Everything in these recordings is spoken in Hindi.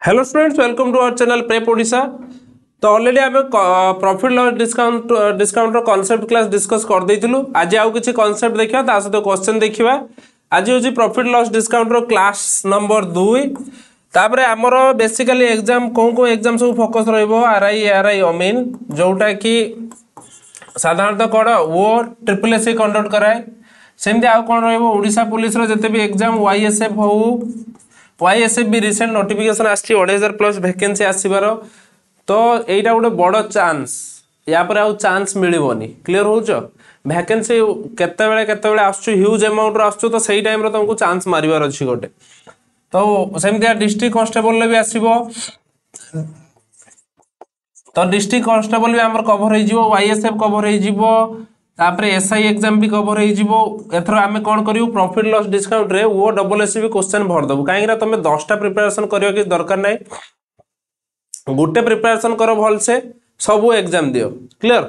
Hello students, welcome to our channel prep Odisha. तो ऑलरेडी आम profit loss discount concept class discuss कर देइथिलु। आज आउ किछि कॉन्सेप्ट देखिबा, ता सहित क्वेश्चन देखिबा। आज होछि profit loss discount class number 2। तापरे हमर बेसिकली एग्जाम को एग्जाम सब फोकस रहइबो आरआई एआरआई अमीन, जोटा कि साधारणतः कोड वो ट्रिपल एससी कंडक्ट कराए। सेमती आउ कोन रहइबो ओडिशा पुलिस रो जते भी एग्जाम वाईएसएफ हो, वाईएसएफ भी रिसेंट नोटिफिकेशन आछि 28000 प्लस वैकेंसी आसीबार। तो एटा गोटे बड़ चांस, या पर आउ चांस मिलिबोनी। क्लियर होउछ? वैकेंसी केते बेले आछू, ह्यूज अमाउंट रो आछू, तो सेही टाइम रो तुमको चांस मारिबार अछि गोटे। तो सेमती डिस्ट्रिक्ट कांस्टेबल ले भी आसीबो, तो डिस्ट्रिक्ट कांस्टेबल भी हमर कवर हो जिवो, वाईएसएफ कवर हो जिवो, तापरे एसआई एग्जाम भी कवर हो जिवो। एथरो आमे कोन करियो, प्रॉफिट लॉस डिस्काउंट रे वो डबल एससी भी क्वेश्चन भर दबो। काहे कि तमे 10टा प्रिपरेशन करियो कि दरकार नै, गुटे प्रिपरेशन करो भल से, सब एग्जाम दियो। क्लियर?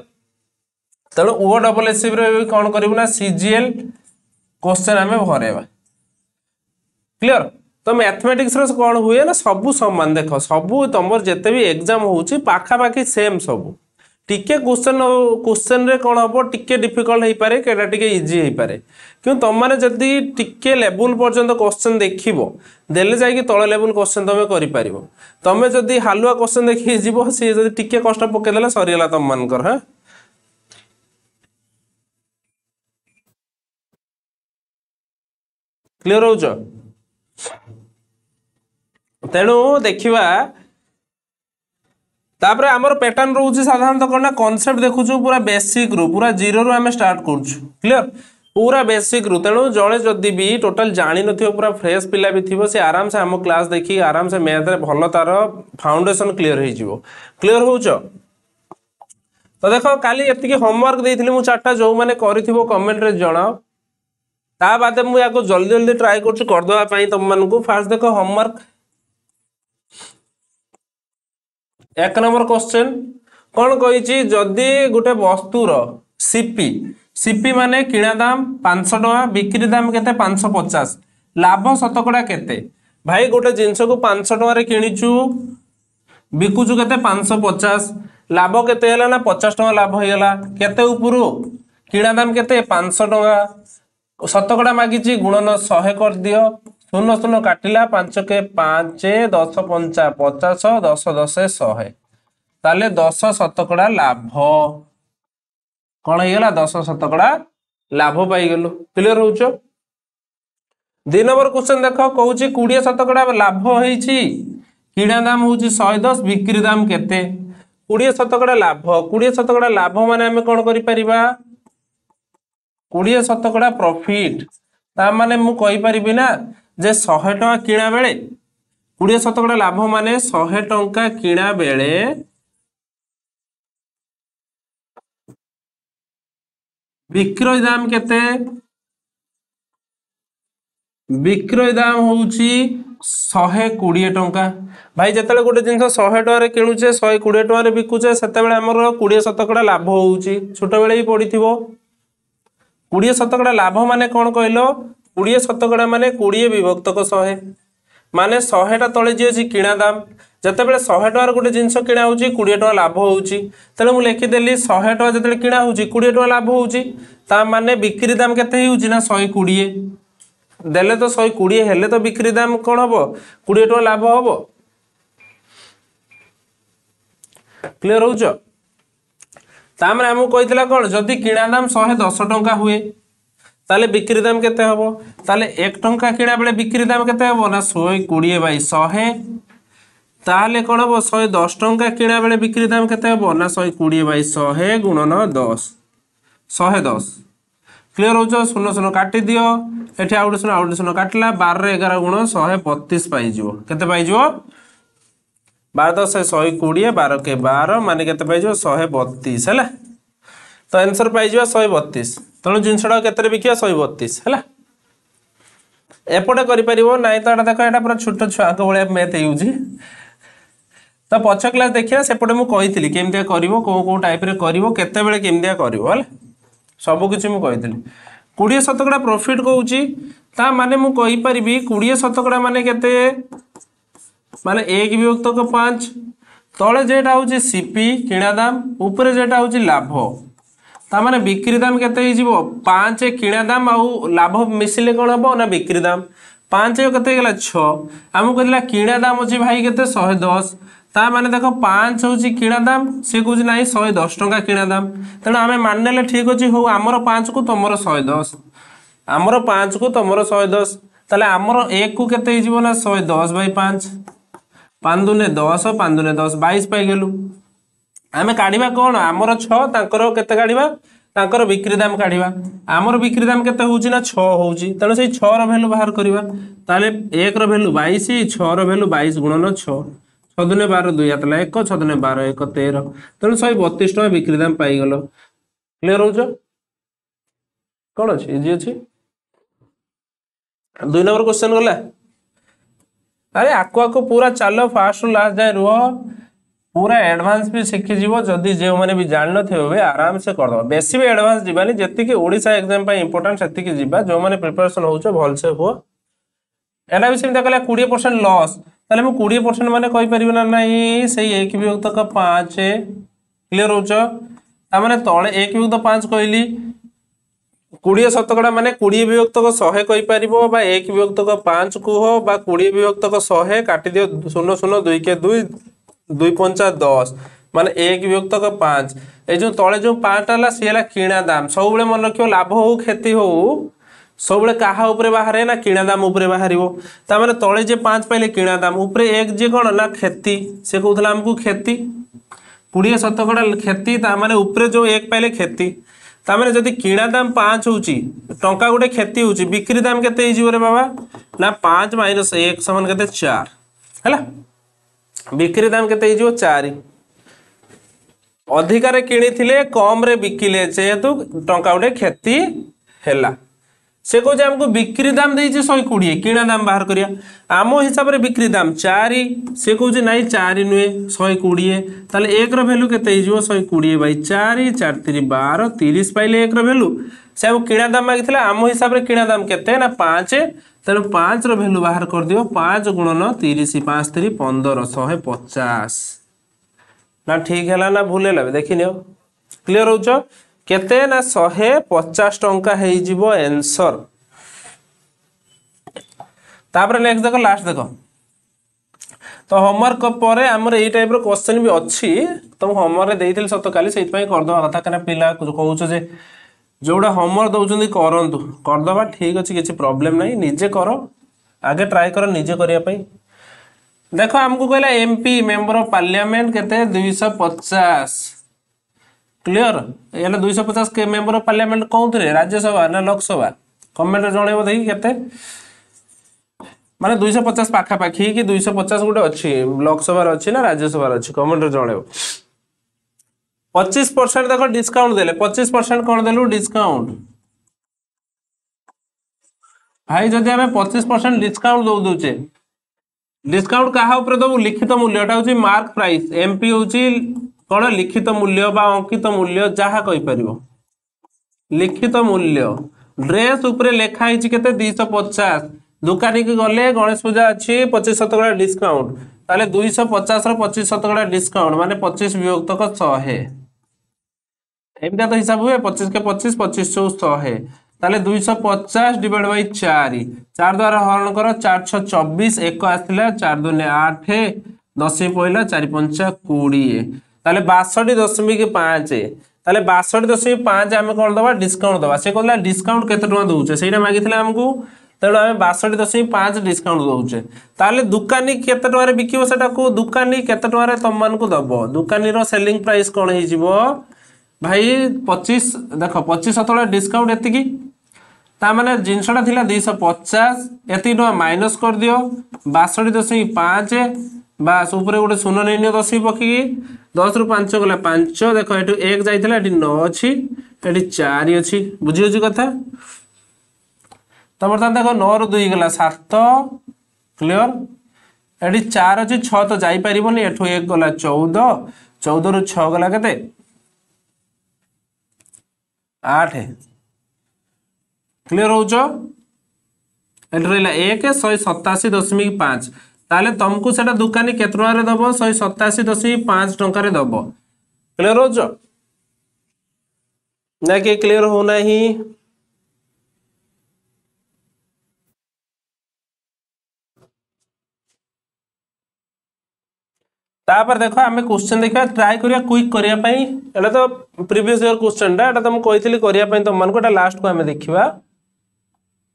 तणो वो डबल एससी रे भी कोन करियो ना, सीजीएल क्वेश्चन आमे भरेबा। क्लियर? तो मैथमेटिक्स रो कोन हुए ना, सब समान। देखो सब तमर जते भी एग्जाम होउची पाखा पाखी सेम सब। टिके क्वेश्चन रे कोन हबो, टिके डिफिकल्ट हेई पारे, केडा टिके इजी हेई पारे। क्यों तुम माने जदी टिके लेवल पर्यंत क्वेश्चन देखिबो, देले जाय कि तळ लेवल क्वेश्चन तमे करि पारिबो। तमे जदी हालुआ क्वेश्चन देखि जिवो, से जदी टिके कष्ट पके देला सरी गेला तम मानकर। हां, क्लियर होउछ? तेणु देखिबा, तापरे हमर पैटर्न रहउची साधारणतः कोना कांसेप्ट देखुछु पूरा बेसिक रू, पूरा जीरो रू हमें स्टार्ट करछु। क्लियर? पूरा बेसिक रू। तेणु जळे जदी भी टोटल जानि नथियो, पूरा फ्रेश पिला भी थिबो, से आराम से हम क्लास देखि आराम से मैथ रे भलो तार फाउंडेशन क्लियर होई जिवो। क्लियर होउछ? तो देखो काली एतिकी होमवर्क देइथिली मु 4टा, जो माने करिथिबो कमेंट रे जणाओ। ता बाद मु याको जल्दी जल्दी ट्राई करछु कर दवा पई तुम मानकु। फास्ट देखो होमवर्क 1 नंबर क्वेश्चन कौन कही, जदि गोटे वस्तुर सीपी, सीपी माने किणा दाम 500 टका, बिक्री दाम केते 550, लाभ शतकड़ा केते। भाई गोटे जिनस को 500 टका रे किनिचु, बिकुचु केते 550, लाभ केते हला ना 50 टका लाभ होइगला। केते उपरु किणा दाम केते 500 टका, शतकड़ा मागिची गुणन 100 कर दियो। शून्य शून्य काटिला, 5 के 5, 10 पंचा 50, 10 10 100, ताले 10 शतकड़ा लाभ कौन होइगला, 10 शतकड़ा लाभ पाई गेलु। क्लियर होउछ? 2 नंबर क्वेश्चन देखो, कहूची 20 शतकड़ा लाभ होईची, किणा दाम होउची 110, बिक्री दाम केते। 20 शतकड़ा लाभ, 20 शतकड़ा लाभ माने हमें कौन करि परिबा, 20 शतकड़ा प्रॉफिट। ता माने मु कहि परिबि ना जे 100 टका किणा बेले 20 शतकड़ा लाभ माने 100 टका किणा बेले विक्रय दाम केते, विक्रय दाम होउची 120 टका। भाई जेतेले गोटे जिंस 100 टका रे किणुचे, 120 टका रे बिकुचे, सेते बेले हमर 20 शतकड़ा लाभ होउची। छोट बेले ही पडिथिबो। 20 शतकड़ा लाभ माने कौन कहलो, 20 शतकड़ा माने 20 विभक्तक 100, माने 100 टा तळे जे अछि किणा दाम। जते बेले 100 टका गोटे जिंस किणा होउची, 20 टका लाभ होउची। तले मु लिखि देली 100 टका जते किणा होउची, 20 टका लाभ होउची। ता माने बिक्री दाम केते होउची ना 120, देले तो 120 हेले तो बिक्री दाम कोन हबो, 20 टका लाभ हबो। क्लियर होउछ? ता माने हमु कहितला कोन, जदी किणा दाम 110 टका हुए, ताले बिक्री दाम केते हबो, ताले 1 टका किणा बेले बिक्री दाम केते हबो ना 120 बाई 100, ताले कोन हबो 110 टका किणा बेले बिक्री दाम केते हबो ना 120 बाई 100 गुणन 10, 110। क्लियर होउछ? शून्य शून्य काटी दियो, एठी आउट शून्य काटला, 12 रे 11 गुण 132 पाई जिवो। केते पाई जिवो, 12 10 120, 12 के 12 माने केते पाई जिवो 132 हैला। तो आंसर पाई जिवो 132। तणो जिनसडा केते रे बिकिया 132 हैला। एपटे करि परिबो नाइ, तो एटा देखो, एटा पूरा छोट छुआ को बळे मैथ यूज। तो पछ क्लास देखिया, सेपटे मु कहितली केमतिया करिवो, को टाइप रे करिवो, केते बेले केमतिया करिवो हैला, सब किछि मु कहितली। 20 शतकड़ा प्रॉफिट कहूची, ता माने मु कहि परिबी 20 शतकड़ा माने केते, माने 1 विभक्त 5 तले जेटा हूँ सीपी किणा दाम ऊपर जेटा हूँ लाभ तार बिक्री दाम केते 5 किणा दाम आउ लाभ मिसिले कौन हम ना बिक्री दाम 5 केते 6 आमको कहला किणा दाम अच्छी भाई केते 110 ता माने देखो 5 हूँ किणा दाम सी कह ना 110 टंका किणा दाम तेणु आम मानने ठीक अच्छे हो आमर 5 को तुमर 110 आमर 5 को तुमर 110 ताले आमर 1 को केते ना 110 बाई 5 5 दूने 10 5 दूने 10 22 पाइगलु आम काढ़ा कौन आमर 6 तांकर केते काढ़ा तांकर बिक्री दाम काढ़ा आमर बिक्री दाम केते होउची ना 6 होउची तेणु से 6 रो वैल्यू बाहर करवा ताले 1 रो वैल्यू 22 6 रो वैल्यू 22 गुणन 6 6 दूने 12 2 हाथ 1 6 दूने 12 1 13 तेणु 132 टका बिक्री दाम पाइगल क्लियर हो कौन अच्छी इजी अच्छी 2 नंबर क्वेश्चन गला अरे आको पूरा चलो फास्ट लास्ट जाए रुह पूरा एडवांस भी शिखी जदि जो मैंने भी जान थे आराम से करदे बेसी भी एडवांस जीवानी जी ओडिशा एग्जाम इंपोर्टेंट से जीवा जो मैंने प्रिपरेशन हो भलसे हुआ एना भी सेम कहला 20% लॉस ताले मु 20% माने कहि परिबे ना नहीं से 1 विभक्त 5 क्लियर हो माने तले 1 विभक्त 5 कहली 20 शतकड़ा माने 20 विभक्त 100 कहि परिबो बा 1 विभक्त 5 कुह बा 20 विभक्त 100 काटि दियो 0 0 2 के 2 2 5 10 माने 1 विभक्त 5 ए जो तले जो 5 टाला सीला किणा दाम सब बेले मन रखियो लाभ हो क्षति हो सब बेले काहा ऊपर बाहर ना किणा दाम ऊपर बाहरिबो ता माने तले जे 5 पाइले किणा दाम ऊपर 1 जे कोन ना क्षति से कहउथला हमकु क्षति 20 शतकड़ा क्षति ता माने ऊपर जो 1 पाइले क्षति ता माने जदी किणा दाम 5 होउची टंका गुटे क्षति होउची बिक्री दाम केते हिजिबो रे बाबा ना 5 - 1 समान केते 4 हैला बिक्री दाम केते हिजिबो 4 अधिकार किणी कम रे बिकिले जेहेतु टंका गुटे क्षति हैला से कहे हमको बिक्री दाम देइछे 120 किणा दाम बाहर करिया आम हिसाब रे बिक्री दाम 4 से कहे नाई 4 नुहे 120 ताले 1 रो वैल्यू केते हिजिबो 120 बाई 4 4 3 12 30 पाइले 1 रो वैल्यू से हम किणा दाम मागिथिले आम हिसाब रे किणा दाम केते ना 5 तेणु 5 रो वैल्यू बाहर कर दियो 5 गुणन 30 5 3 15 150 ना ठीक है ना भूल है देखी नियो क्लियर हो केते ना 150 टंका है जीवो आंसर तापर नेक्स्ट देखो लास्ट देखो तो होमवर्क पर आमर ए टाइप रो क्वेश्चन भी अच्छी तो होमवर्क रे देइथिल सत काली सेति पई कर दवा कथा कना पिला कहउछ जे जोड़ा होमवर्क दउचंदी करंतु कर दवा ठीक अछि किछि प्रॉब्लम नहीं निजे करो आगे ट्राई करो निजे करिया पई देखो हमको कहला एमपी मेंबर ऑफ पार्लियामेंट केते 250 क्लियर याला 250 के मेंबर ऑफ पार्लियामेंट कौन थे राज्यसभा ना लोकसभा कमेंट जनइबो देखि केते माने 250 पाखा पाखी कि 250 गुटे अछि लोकसभा रे अछि ना राज्यसभा रे अछि कमेंट जनइबो 25% देखो डिस्काउंट देले 25% कोन देलु डिस्काउंट भाई जदि हमें 25% डिस्काउंट दउ दोचे डिस्काउंट कहा ऊपर दबु लिखित मूल्यटा होची मार्क प्राइस एमपी होची कोन लिखित मूल्य बा अंकित मूल्य जहा कहि परिबो लिखित मूल्य ड्रेस ऊपर लेखा हिची केते 250 दुकानी के गले गणेश पूजा अछि 25% डिस्काउंट ताले 250 रो 25% डिस्काउंट माने 25 विभक्त 100 एमदा तो हिसाब हुए 25 के 25 25 100 ताले 250 डिवाइड बाई 4 4 द्वारा हरण करो 4 6 24 1 आथिला 4 2 8 10 पइला 4 5 20 ताले 62.5 ताले 62.5 आमे कोन दबा डिस्काउंट दबा से कहला डिस्काउंट केते टका दउचे सेटा मागिथिला हमकू तेणु आमे 62.5 डिस्काउंट दउचे ताले दुकानी केते टका रे बिकिबो सेटा को दुकानी केते टका रे तम मान को दबो दुकानी रो सेलिंग प्राइस कोन हे जिवो भाई 25 देखो 25% डिस्काउंट एति की ता माने जिनसटा थिला 250 एति टका माइनस कर दियो 62.5 बास ऊपर गोटे शून्य नहीं 10 पकी 10 रु 5 गला 5 देखो एटू 1 जाइथिला एटी 9 अछि एटी 4 अछि बुझियो जी कथा तमर ता देखो 9 रु 2 गला 7 क्लियर एटी 4 अछि 6 तो जाई परिबोनी एठू 1 गला 14 14 रु 6 गला केते 8 क्लियर हो जो एट रहिला 1 187.5 ताले तुमको सेटा दुकानी केते टंका दब 187.5 दब। क्लियर हो ना कि क्लियर हो नहीं? तापर देखो आमे क्वेश्चन देखा ट्राई करिया क्विक करिया पई। एटा तो प्रीवियस ईयर क्वेश्चन टा, एटा तो हम कहितली करिया पई तुम मानको, एटा लास्ट को आमे देखिबा।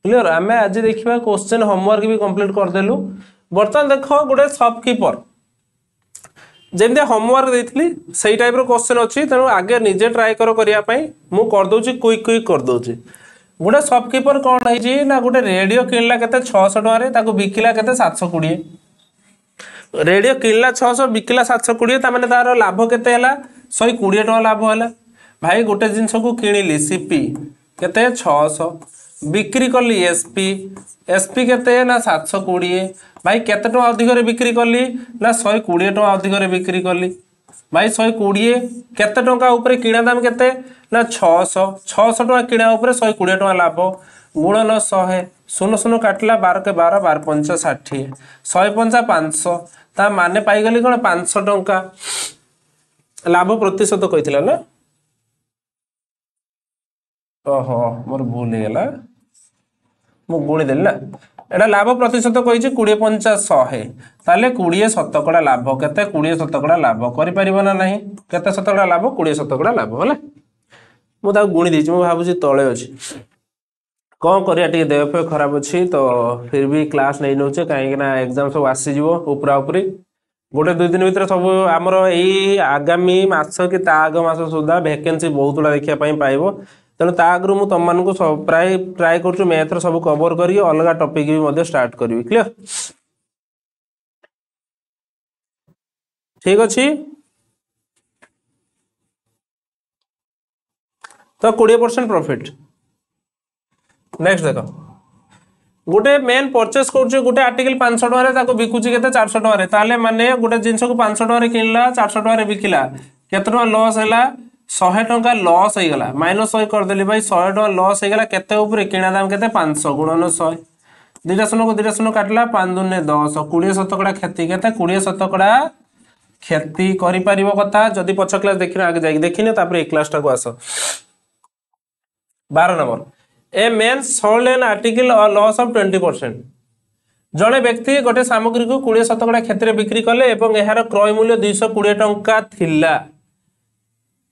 क्लियर? आमे आज देखिबा क्वेश्चन होमवर्क भी कंप्लीट कर देलु। बर्तन देखो गोटे शॉपकीपर जेमते होमवर्क देइतली सेही टाइप रो क्वेश्चन अछि, तेनु आगे निजे ट्राई करो करिया पई। मु कर दोची क्विक क्विक कर दोची। गोटे शॉपकीपर कोन है जी ना गोटे रेडियो किनला केते 600 टका रे, ताको बिकिला केते 720। रेडियो किनला 600 बिकिला 720, ता माने तार लाभ केते हला 120 टका लाभ हला। भाई गोटे जिंस को किनिली सीपी केते 600, बिक्री करली एसपी, एसपी केते ना 720। भाई केते टका अधिक रे बिक्री करली ना 120 टका अधिक रे बिक्री करली। भाई 120 केते टका ऊपर किणा दाम केते ना 600, 600 टका किणा ऊपर 120 टका लाभ गुणन 100, 0 0 काटला 12 के 12 12 5 60, 105 500, ता माने पाई गली कोन 500 टका लाभ प्रतिशत कहितला ना। ओहो मोर भूल हे गेला, मु गुणी देली ना। एटा लाभ प्रतिशत कहिछि 20 50 100, ताले 20 शतकड़ा लाभ केते 20 शतकड़ा लाभ करि परिबो ना नहीं? केते शतकड़ा लाभ 20 शतकड़ा लाभ होला। मु ता गुणी देछि, मु भाबुछि तळे अछि कौन करिया टे देह पे खराब अच्छी तो फिर भी क्लास नहीं नौचे कहीं एग्जाम सब आसीज उपरा उपरी गोटे 2 दिन भीतर सब आमर यही आगामी मास कि आग मास सुधा वैकेंसी बहुत गुड़ा देखा पाइब। तेणु आगु मुझे तुम मानक प्राय ट्राए कर मैथ सब कवर करी अलग टॉपिक भी स्टार्ट करी। क्लियर? ठीक अच्छे तो 20% प्रॉफिट। नेक्स्ट देख गोटे मेन परचेस कर गोटे आर्टिकल 500 टका बिकुची के 400 टका, ताले माने गोटे जिनस को 500 टका किनला 400 टका बिकिला केते टका लॉस हैला 100 टका लॉस हो गला माइनस 100 कर देली। भाई 100 टका लॉस हो गला केते ऊपर किणा दाम केते 500 गुणन 100, 2 शून्य को 2 शून्य काटला 5 दूने 10, 20 शतकड़ा क्षति केते 20 शतकड़ा क्षति करि परिबो कथा। जदि पछ क्लास देखिना आगे जाई देखिने तापर ए क्लास टा को आसो। 12 number A main sold an article loss of 20%। जड़े व्यक्ति गोटे सामग्री को 20 शतकड़ा क्षेत्र बिक्री कले एवं यार क्रय मूल्य 220 टंका थिला,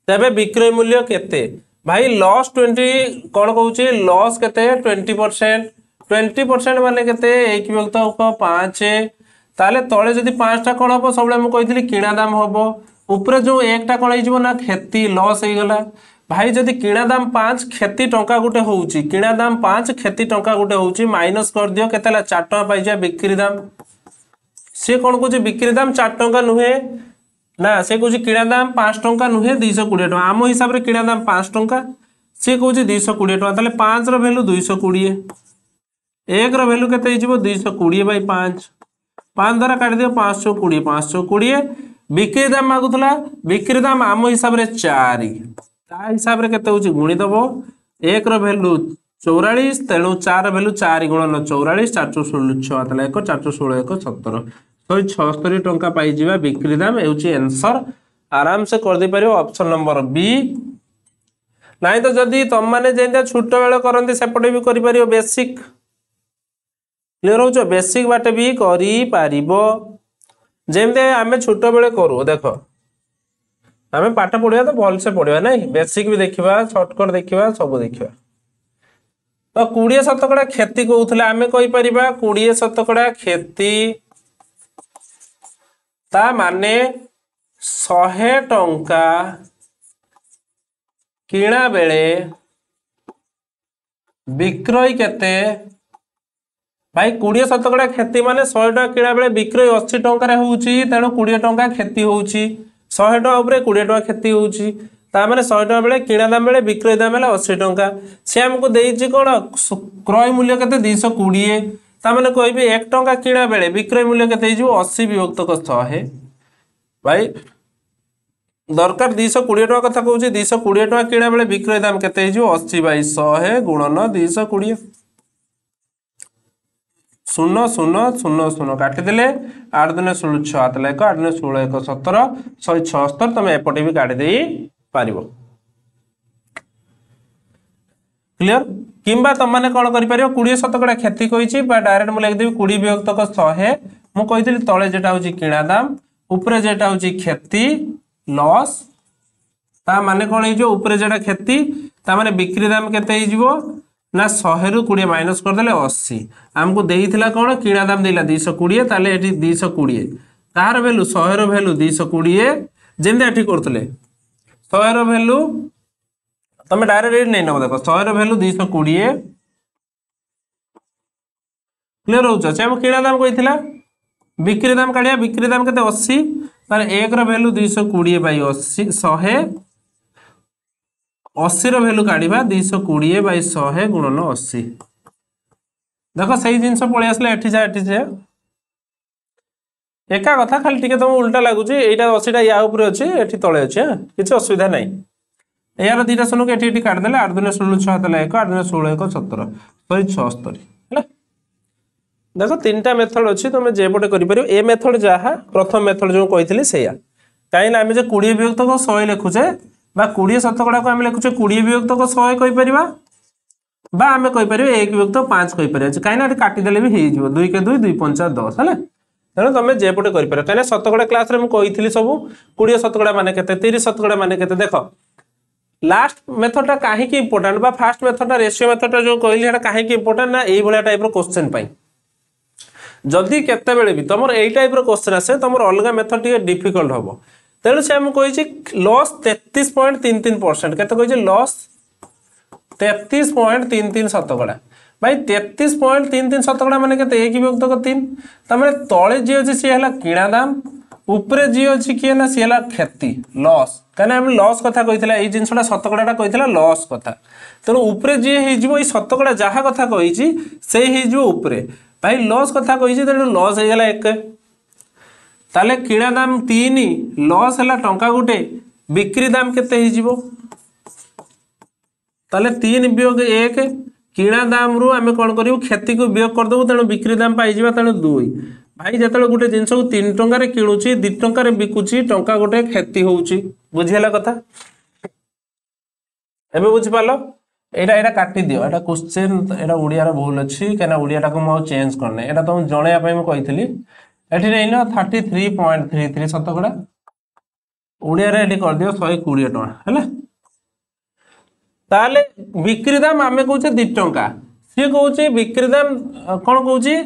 तेबे विक्रय मूल्य केते? भाई लॉस 20 कौन कहूची लॉस केते 20%। 20% माने केते 1 विभक्त 5, ताले तळे जदि 5 टा कोन हबो सबले मु कहितली किणा दाम हबो, ऊपर जो एकटा कोन हिजबो ना क्षति लॉस हे गला। भाई जदि किणा दाम 5 क्षति टंका गुटे होउची, किणा दाम 5 क्षति टंका गुटे होउची माइनस कर दियो केतेला 4 टंका पाइ जा बिक्री दाम। से कोन कहूची बिक्री दाम 4 टंका नुहे ना, से कहूची किणा दाम 5 टंका नुहे 220 टंका। आम हिसाब रे किणा दाम 5 टंका, से कहूची 220 टंका, ताले 5 रो वैल्यू 220, 1 रो वैल्यू केते हिजबो 220 बाई 5, 5 द्वारा काट दियो 520, 520 बिक्री दाम मागुतला, बिक्री दाम आम हिसाब रे 4 ता हिसाब रे केते होची गुणी दबो। 1 रो वैल्यू 44, तेणु 4 वैल्यू 4 गुणन 44, 416 ताले 1 416 1 17, 176 टंका पाई जिबा बिक्री दाम हेउची आंसर। आराम से कर दे परियो ऑप्शन नंबर बी। नाही तो जदी तुम माने जेंदा छोट बेले करंती सेपटे भी करि परियो बेसिक। क्लियर होचो? बेसिक बाटे भी करि पारिबो जेमते आमे छोट बेले करू। देखो आमे पाठ पढिया तो भल से पढिया नहीं, बेसिक भी देखिबा, शॉर्टकट देखिबा, सब देखिबा। तो 20 शतकड़ा क्षति कहउथले आमे कहि परिबा 20 शतकड़ा क्षति ता माने 100 टंका किणा बेले विक्रय केते? भाई 20 शतकड़ा क्षति माने 100 टंका किणा बेले विक्रय 80 टंका रे होउची, तेणु 20 टंका क्षति होउची। 100 टंका ऊपर 20 टंका क्षति होउची, ता माने 100 टंका बेले किणा दाम बेले विक्रय दाम बेले 80 टंका। से हमको देइची कोन क्रय मूल्य केते 220, ता माने कहबी 1 टंका किणा बेले विक्रय मूल्य केते हिजो 80 विभक्त 100। भाई दरकार 220 टका कथा कहूची, 220 टका किणा बेले विक्रय दाम केते हिजो 80 बाई 100 गुणन 220। शून्य शून्य शून्य शून्य काटिदेले 8 दूने 16 6 हाथ 1 8 दूने 16 1 17 176 तुम एपटे भी काटी दे पारिबो क्लियर किंबा तुम माने कोन करि पारिबो 20 शतकड़ा क्षति कहिछि बा डायरेक्ट मु लिख देबी 20 विभक्त 100 मु कहितली तळे जेटा होछि किणा दाम ऊपरे जेटा होछि क्षति लॉस ता माने कोन हे जो ऊपरे जेटा क्षति ता माने बिक्री दाम केते हे जिवो ना 100 रु 20 माइनस कर देले 80 हमको देइथिला कोन किणा दाम देला 220 ताले एठी 220 तार वैल्यू 100 रो वैल्यू 220 जेंदे एठी करथले 100 रो वैल्यू तमे डायरेक्ट रेट नै न देखो 100 रो वैल्यू 220 क्लियर हो छ हम किणा दाम कहिथिला बिक्री दाम काढिया बिक्री दाम केते 80 ताले 1 रो वैल्यू 220 बाय 80 100 80 रो वैल्यू काढिबा 220 बाय 100 गुणन 80 देखो सही जिंस पळे आसले एठी जा एका कथा खाली टिके तुम उल्टा लागुच एटा 80 टा या ऊपर अछि एठी तळे अछि किछ असुविधा नै यार दीटा सुनु के एठी काट देले 8 दुने 16 6 तले 1 8 दुने 16 1 17 176 हैला देखो तीनटा मेथड अछि तुम जेपटे करि परियो ए मेथड जाहा प्रथम मेथड जो कहितली सेया काई ना हम जे 20 विभक्त को 100 लिखुचे बा 20 शतकड़ा को हम लिखुचे 20 विभक्त को 100 कहि परिबा बा हम कहि परिबे 1 विभक्त 5 कहि परिबा काई ना काटी देले भी हे जिवो 2 के 2 2 5 10 हैला तेणु तुम जेपटे करि परियो काई ना शतकड़ा क्लास रे हम कहितली सब 20 शतकड़ा माने केते 30 शतकड़ा माने केते देखो लास्ट मेथड टा काहे की इंपोर्टेंट बा फास्ट मेथड टा रेशियो मेथड टा जो कहली हेटा काहे की इंपोर्टेंट ना एई भलिया टाइप रो क्वेश्चन पाई जदि केते बेले भी तमर एई टाइप रो क्वेश्चन आसे तमर अलगा मेथड टी डिफिकल्ट होबो तेणु से हम कहि लॉस 33.33% केते कहि लॉस 33.33 शतकड़ा भाई 33.33 शतकड़ा माने केते 1 विभक्त 3 तमरे तळे जे अछि से हला किणा दाम ऊपरे जी अछि कि हला से हला क्षति लॉस कने हम लॉस कथा कहितला एई जिंसटा शतकड़ाटा कहितला लॉस कथा तेणु ऊपरे जी हे जिवो एई शतकड़ा जाहा कथा कहिछि से हे जिवो ऊपरे भाई लॉस कथा कहिछि तेणु लॉस हे गेला 1 ताले किणा दाम 3 लॉस हला टंका गुटे बिक्री दाम केते हे जिवो ताले 3 वियोग 1 किणा दाम रु आमे कोन करिवो क्षति को वियोग कर दबो तेणु बिक्री दाम पाइ जिवा तेणु 2 भाई जेतले गुटे जिंस को 3 टंका रे किणुची 2 टंका रे बिकुची टंका गुटे क्षति होउची बुझियला कथा एबे बुझि पालो एटा काटी दियो एटा क्वेश्चन एटा उडिया रो भूल अछि केना उडियाटा को म चेंज करने एटा तुम जणे पय म कहितली एठी नै न 33.33 शतकड़ा उडिया रे एठी कर दियो 120 टका हैला ताले बिक्री दाम आमे कहूचे 2 टंका से कहूचे बिक्री दाम कोन कहूची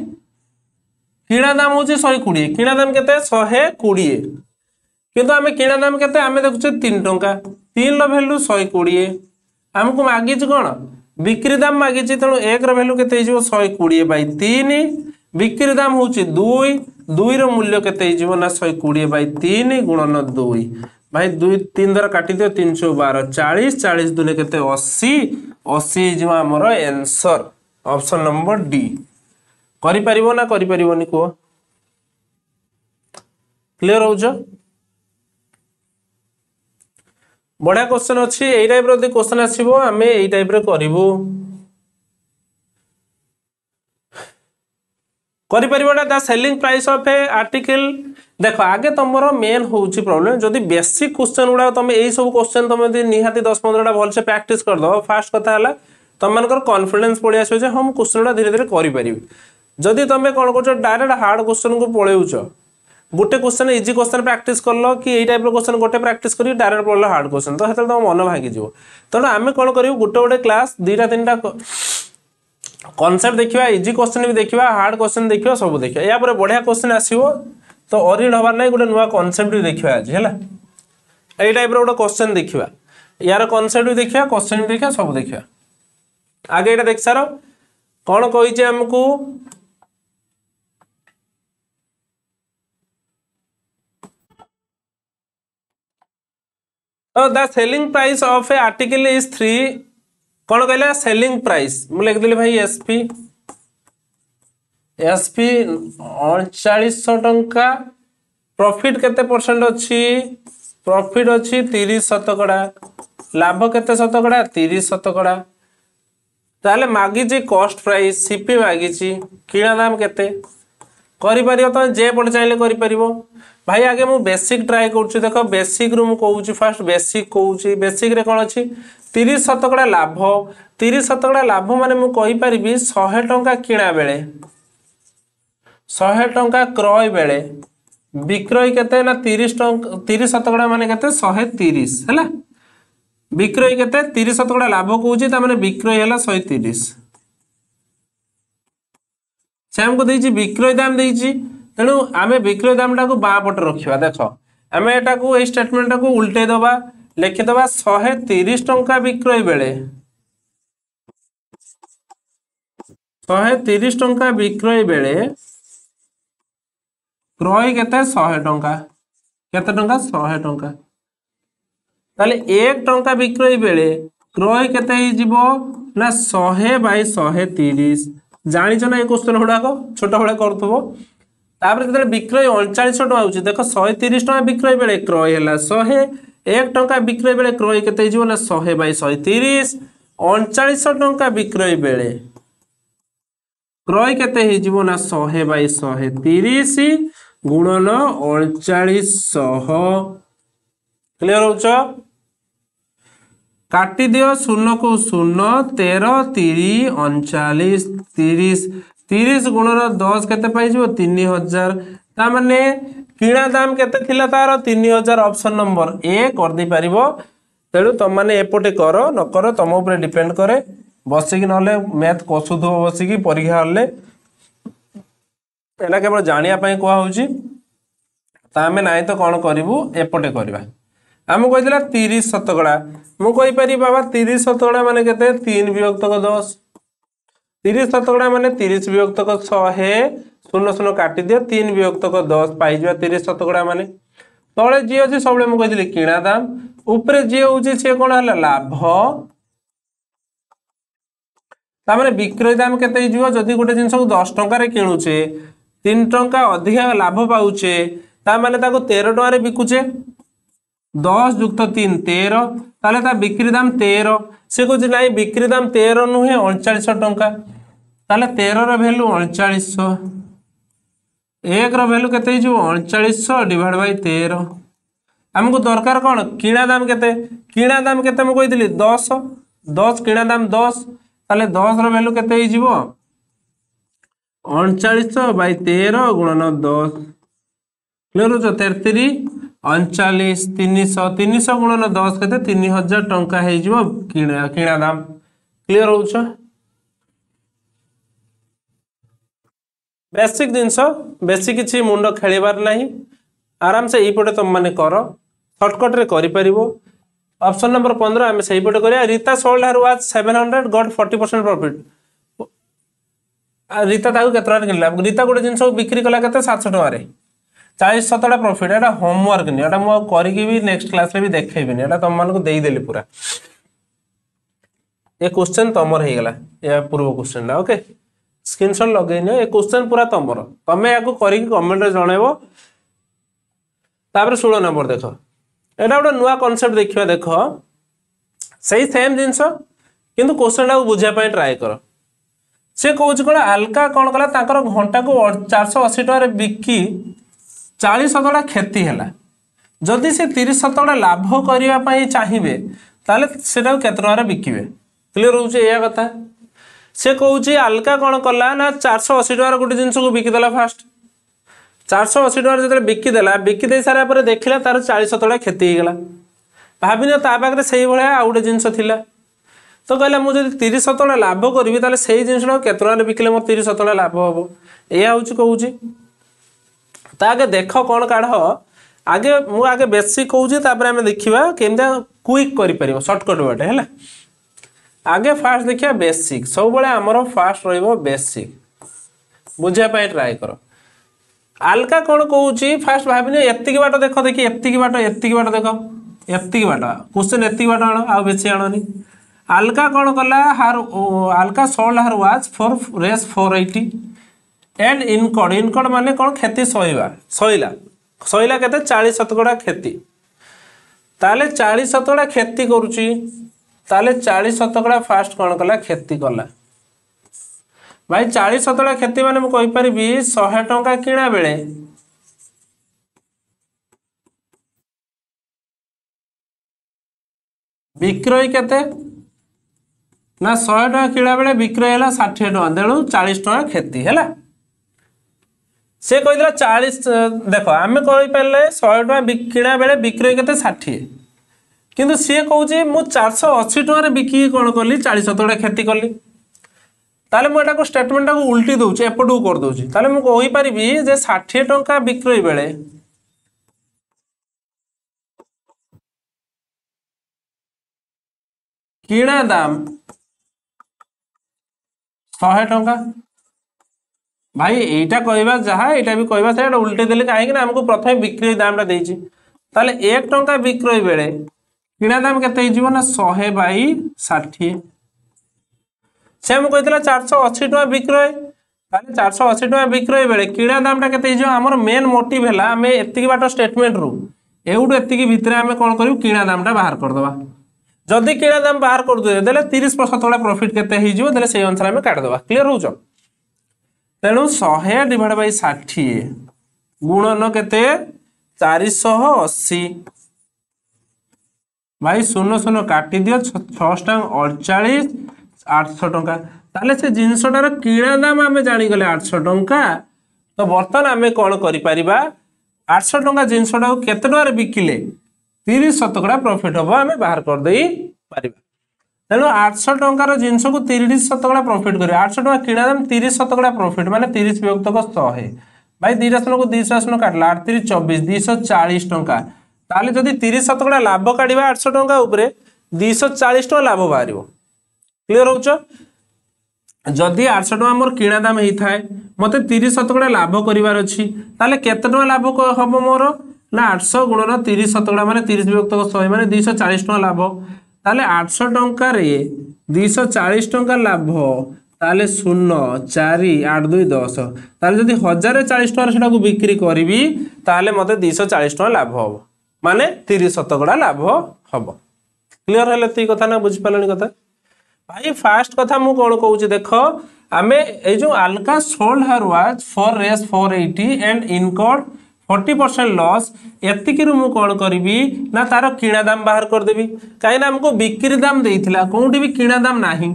किणा दाम होची 120 किणा दाम केते 120 किंतु आमे किणा दाम केते आमे देखुचे 3 टंका 3 लो वैल्यू 120 हमको मागी छ कोन बिक्री दाम मागी छ तणो 1 रो वैल्यू केते हिजो 120 बाय 3 बिक्री दाम होची 2 2 रो मूल्य केते हिजो ना 120 बाय 3 गुणन 2 भाई 2 3 द्वारा काटी दियो 312 40 40 दुने केते 80 80 हिजो हमर आंसर ऑप्शन नंबर डी करि परिबो ना करि परिबोनी को क्लियर हो जो बड़ा क्वेश्चन अछि एई टाइप रो दे क्वेश्चन आसीबो हमें एई टाइप रे करिवो करि परिबोना the selling price of a article देखो आगे तमरो मेन होउची प्रॉब्लम जदी बेसिक क्वेश्चन उडा तमे एई सब क्वेश्चन तमे दे निहाती 10 15 टा भल से प्रैक्टिस कर दो फास्ट कथा हला तम मानकर कॉन्फिडेंस पड़ी आसो जे हम क्वेश्चन उडा धीरे धीरे करि परिबी जदी तमे कोन करछो डायरेक्ट हार्ड क्वेश्चन को पळेउछो गोटे क्वेश्चन इजी क्वेश्चन प्रैक्टिस करलो कि एई टाइप रो क्वेश्चन गोटे प्रैक्टिस करी डायरेक्ट पळलो हार्ड क्वेश्चन तो हेतल तो मन भागी जिवो तण आमे कोन करियो गोटे गोटे क्लास दुईटा तीनटा कांसेप्ट देखिबा इजी क्वेश्चन भी देखिबा हार्ड क्वेश्चन देखिबा सब देखिबा या पर बढ़िया क्वेश्चन आसीबो तो ओरिड हबार नै गोटे नुवा कांसेप्ट भी देखिबा आज हैला एई टाइप रो गोटे क्वेश्चन देखिबा यार कांसेप्ट भी देखिबा क्वेश्चन भी देखिबा सब देखिबा आगे एटा देख सारो कोन कहि जे हमकु the selling price of a article is 3 कौन कहला सेलिंग प्राइस मु लिख देली भाई एसपी 3900 टंका प्रॉफिट केते परसेंट अछि प्रॉफिट अछि 30 शतकड़ा लाभ केते शतकड़ा 30 शतकड़ा ताले मागिची कॉस्ट प्राइस सीपी मागिची किणा दाम केते करि परियो तो जे पट चाहिले करि परियो भाई आगे मु बेसिक ट्राई करछु देखो बेसिक रु मु कहूची फास्ट बेसिक कहूची बेसिक रे कोन अछि 30% लाभ 30% लाभ माने मु कहि परिबी 100 टंका किणा बेले 100 टंका क्रय बेले विक्रय केते ना 30% माने केते 130 हैला विक्रय केते 30% लाभ कहूची ता माने विक्रय हैला 130 से हमको देछि विक्रय दाम देछि तेणु आमे विक्रय दाम टाको बाँ पट रखिबा देखो आमे एटा को ए स्टेटमेंट टाको उल्टे दबा लिखि दबा 130 टंका विक्रय बेले 130 टंका विक्रय बेले क्रय केते 100 टंका केते टंका 100 टंका ताले 1 टंका विक्रय बेले क्रय केते ही जीवो ना 100 बाय 130 जानि छ ना ए क्वेश्चन हुडा को छोटा बळे करथबो तापर जते विक्रय 39 टका होची देखो 130 टका विक्रय बेले क्रय हैला 100 1 टंका विक्रय बेले क्रय केते ही जीवो ना 100 बाय 130 39 टका विक्रय बेले क्रय केते ही जीवो ना 100 बाय 130 गुणन 3900 क्लियर होचो काटी दियो 0 को 0 13 30 39 30 30 गुणन 10 केते पाई जीवो 3000 ता माने किणा दाम केते थिला तार 3000 ऑप्शन नंबर ए कर दे परिबो तेनु तुम माने एपोटे करो न करो तुम ऊपर डिपेंड करे बसी कि नले मैथ कसुथो बसी कि परीक्षा हले एला केवल जानिया पई कोआ होची तामे नाही तो कोन करिवु एपोटे करबा हम कहिला 30% मु कहि पारि बाबा 30% माने केते 3 विभक्तक 10 30% माने 30 विभक्तक 100 शून्य शून्य काटी दियो 3 विभक्तक 10 पाई जवा 30% माने तळे जी अछि सबले मु कहिली किणा दाम ऊपर जी होची से कोन हला लाभ ता माने विक्रय दाम केते हिजो जदी गोटे जिंस को 10 टंका रे किणुचे 3 टंका अधिक लाभ पाउचे ता माने ताको 13 टंका रे बिकुचे 10 जुक्त 3 13 ताले ता बिक्री दाम 13 से कुछ नहीं बिक्री दाम 13 नुहे 39 टंका ताले 13 रो वैल्यू 3900 1 रो वैल्यू केते हिजो 3900 डिवाइड बाय 13 हमको दरकार कोन किणा दाम केते म कहितली 10 10 किणा दाम 10 ताले 10 रो वैल्यू केते हिजो 3900 बाय 13 गुणन 10 क्लियर हो 33 39 300 गुणन 10 केते 3000 टंका हे जीवो किणा दाम क्लियर होछ बेसिक जिंस बेसिक किछि मुंडो खेलिबार नाही आराम से ई पटे तुम माने करो शॉर्टकट रे करि परिबो ऑप्शन नंबर 15 हम सही पटे करिया Rita sold her was 700 got 40% profit Rita ताकू केतरा किनला रीता गोटे जिंस बिक्री कला केते 700 टका रे 40% प्रॉफिट एटा होमवर्क नि एटा मो करि कि भी नेक्स्ट क्लास रे भी देखेबिनी एटा तुम मान को देई देली पूरा ये क्वेश्चन तमर हे गेला या पूर्व क्वेश्चन ना ओके स्क्रीनशॉट लगेइनो ये क्वेश्चन पूरा तमर तमे याको करि कमेंट रे जणाइबो तापर 16 नंबर देखो एटा गोटे नुवा कांसेप्ट देखिबा देखो सही सेम जिंस किंतु क्वेश्चन को बुझिया पय ट्राई करो से कहउछ कोन अलका कोन कला ताकर घंटा को 480 टका रे बिकी 40% क्षति हैला जदि से 30% लाभ करिया पई चाहिबे ताले सेटा केते टका रे बिकिबे क्लियर होउछ एया कथा से कहउछ अलका कोन कला ना 480 टका रे गुटे जिंस को बिकी देला फास्ट 480 टका जते बिकी देला बिकी दे सारा पर देखिला तार 40% क्षति हे गेला भाबिनो ता पाखरे सही भलिया आ गुटे जिंस थिला तो कहला मु जदि 30% लाभ करबी ताले सही जिंसनो केते टका रे बिकिले मोर 30% लाभ होबो एया होउछ कहउछ ता आगे देखो कौन काढ़ आगे मु आगे बेसिक कहूँ तापर आम देखा केमती क्विक कर सर्टकट बाटे है आगे फास्ट देखिए बेसिक सब बड़े आमर फास्ट रो बेसिक बुझापी ट्राए कर अलका कौन कहूँ फास्ट भाविनी एतिक बाट देख देखिए एतिक बाट देख एतिक बाट क्वेश्चन एतिक बाट आण आ बेसी आणनी अलका कौन कला हार Alka sold her watch for race 480 and incurred माने कौन क्षति सहीला केते 40% क्षति ताले 40% क्षति करूची ताले 40% फास्ट कौन कला क्षति कला भाई 40 शतकड़ा क्षति माने मु कहि परिबी 100 टंका किणा बेले विक्रय केते ना 100 टंका किणा बेले विक्रय है 60 टंका तेणु 40 टंका क्षति है से कही 40 देख आम कही पारे 100 टंका किणा बेले विक्रय केते 60 किंतु सी कहे मुझे 480 टकर बिकी कौन कली 40 शतकड़ा क्षति कली ताले मुझे को स्टेटमेंट को उल्टी दूचे एपटू कर दूची ताले मु कहि परिबी जे 60 टंका विक्रय बेले किणा दाम 100 टंका भाई एटा कहवा जहाँ एटा भी कहवा से उल्टे देले कहीं हमको प्रथम बिक्री दाम देछि ताले 1 टंका विक्रय बेले किणा दाम केते हिजिवो ना 100 बाई 60 से मु कहतला 480 टका विक्रय ताले 480 टका विक्रय बेले किणा दाम टा केते हिजिवो हमर मेन मोटिव हैला हमें एतिकी बाट स्टेटमेंट रु एउडू एतिकी भितरे हमें कोन करियो किणा दाम टा बाहर कर दबा जदी किणा दाम बाहर कर दे देले 30% वाला प्रॉफिट केते हिजिवो देले सेही अनुसार हमें काट दबा क्लियर होउछ तेणु 100 डिवाइड बाई 60 गुणन केते 480 भाई शून्य शून्य काटी दियो 6 48 800 टंका ताले से जिनसटार किणा दाम आमे जानी गले 800 टंका तो बर्तमान आमे कोन करि परिबा 800 टंका जिनसटा केते टंका बिकिले 30 शतकड़ा प्रॉफिट हबो आमे बाहर कर देई परिबा तेणु 800 टंकार जिनस को 30 शतकड़ा प्रॉफिट करे 800 टंका किणा दाम 30 शतकड़ा प्रॉफिट माने 30 विभक्त 100 भाई 2 को 2 काटला 8 3 24 240 टंका ताले जदी 30 शतकड़ा लाभ काढिबा 800 टंका ऊपरे 240 टंका लाभ बाहरिबो क्लियर होउछ जदी 800 टंका मोर किणा दाम हेई थाए मते 30 शतकड़ा लाभ करिवार अछि ताले केते टंका लाभ हबो मोर ना 800 गुणन 30 शतकड़ा माने 30 विभक्त 100 माने 240 टंका लाभ ताले 800 टंका रे 240 टंका लाभ ताले 0 4 8 2 10 ताले जदी 1040 टंका सेटा को बिक्री करबी ताले मते 240 टंका लाभ हबो माने 30 शतकड़ा लाभ हबो क्लियर हले ती कथा ना बुझि पालनी कथा भाई फास्ट कथा मु कोन कहूची देखो आमे ए जो Alka sold her watch for race 480 and incurred 40% loss एतिकी रु मु कोन करबी ना तार किणा दाम बाहर कर देबी काई ना हमको बिक्री दाम देइथिला कोउठी भी किणा दाम नाही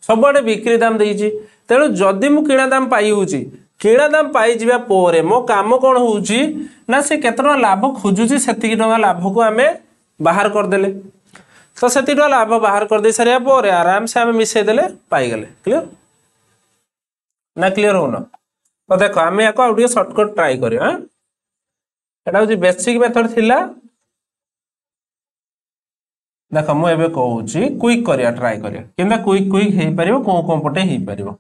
सबडे बिक्री दाम देइची तेनु जदी मु किणा दाम पाई होची किणा दाम पाई जिबा पोरे मो काम कोन होउची ना से केतना लाभ खोजुची सेतिकी टका लाभ को आमे बाहर कर देले तो से लाभ बाहर कर दे सारे पर आराम से आम मिसई देले पाई गले क्लियर ना क्लियर हो ना तो देखो आम या सर्टकट ट्राई कर बेसिक मेथड थिला देख मुझे कहूँ क्विक करिया ट्राई करिया किंतु क्विक क्विक हो पार कौ पटे हो पार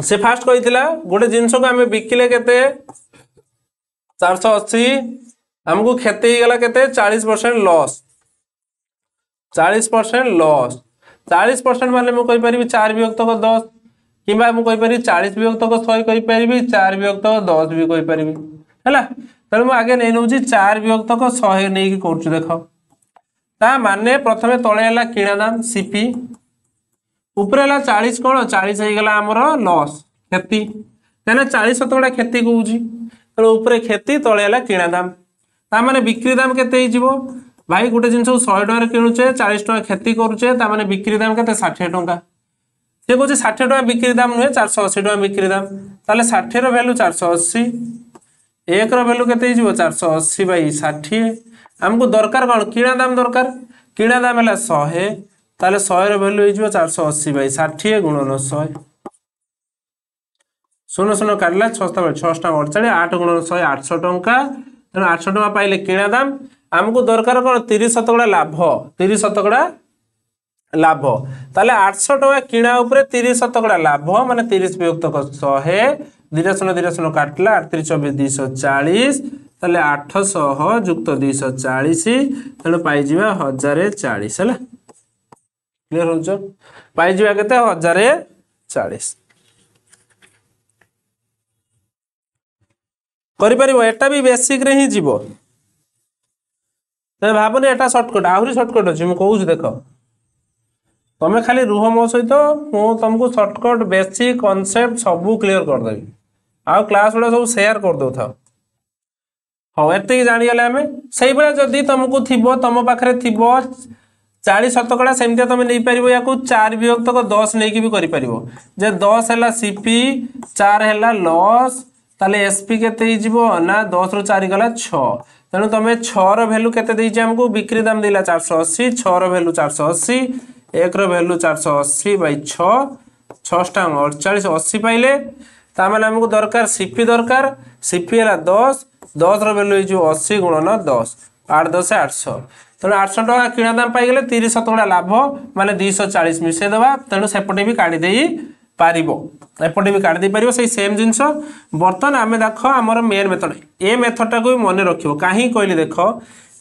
से फास्ट कही गोटे जिनस को आम बिकिले केते 480 हमको क्षति गला केते 40% लॉस 40% लॉस 40% माने मु कहि परिबी 4 विभक्त 10 किबा मु कहि परिबी 40 विभक्त 100 कहि परिबी 4 विभक्त 10 भी कहि परिबी हैला त मु आगे नै नउची 4 विभक्त 100 नै कि करछु देखो ता माने प्रथमे तळे हला किणा दाम सीपी ऊपर 40 कौन 40 हो आमर लॉस क्षति कहना 40 शतकड़ा क्षति कौच तेणु ऊपर क्षति तले किणा दाम ताने बिक्री दाम केते भाई गोटे जिन 100 टकर किणुचे 40 टका क्षति करुचे ताने बिक्री दाम के 60 टंका से कहे 60 टका बिक्री दाम नुहे 480 टका बिक्री दाम ताले 60 रैल्यू 480 एक रैल्यू के 480 बाई 60 आमको दरकार कौन किणा दाम दरकार किणा दाम है 100 ताले 100 वैल्यू हो 480 बाई 60 गुणन 100 शून्य शून्य काटला 6 48 8 गुणन 100 800 टंका तेणु 800 टंका पाइले किणा दाम आमको दरकार कौन 30 शतकड़ा लाभ 30 शतकड़ा लाभ ताले 800 टंका किणा उपरे 30 शतकड़ा लाभ माने 30 विभक्त 100 2 शून्य काटला 8 3 24 240 ताले 800 जुक्त 240 तेणु पाइजिबा 1040 है क्लियर हो पाइजिबा केते 1040 करिपारिबो एटा भी बेसिक रे ही जीवो ते भाबनी एटा शॉर्टकट आहुरी शॉर्टकट अछि मु कहूछ देखो तमे खाली रुह मो सहित मु तुमको शॉर्टकट बेसिक कांसेप्ट सब क्लियर कर देबी आ क्लास वाला सब शेयर कर दो था हाँ एति जानी गले आमे सही बेला जदी तुमको थिबो तुम पाखरे थिबो 40 शतकड़ा सेमतिया तुम नहीं परिबो याकू 4 विभक्त को 10 नहीं की भी करि परिबो जे 10 हैला सीपी 4 हैला लॉस ताले एसपी केते ही जीवो ना 10 रो 4 गला 6 तेनु तमे 6 रो वैल्यू केते देइछ हमको बिक्री दाम दिला 480 6 रो वैल्यू 480 1 रो वैल्यू 480 बाय 6 6 टा 48 80 पाइले ता माने हमको दरकार सीपी दरकार सीपी हैला 10 10 रो वैल्यू जो 80 गुणन 10 8 10 800 तेणु 800 टका किणा दाम पाइगले 30 शतकड़ा लाभ माने 240 मिसे देबा तेणु सेपटे भी काढी देई पारिबो एपटे भी काढी दे पारिबो सही सेम जिंस बर्तन आमे देखो हमर मेन मेथड ए मेथड टा को मने रखिबो काहे कहली देखो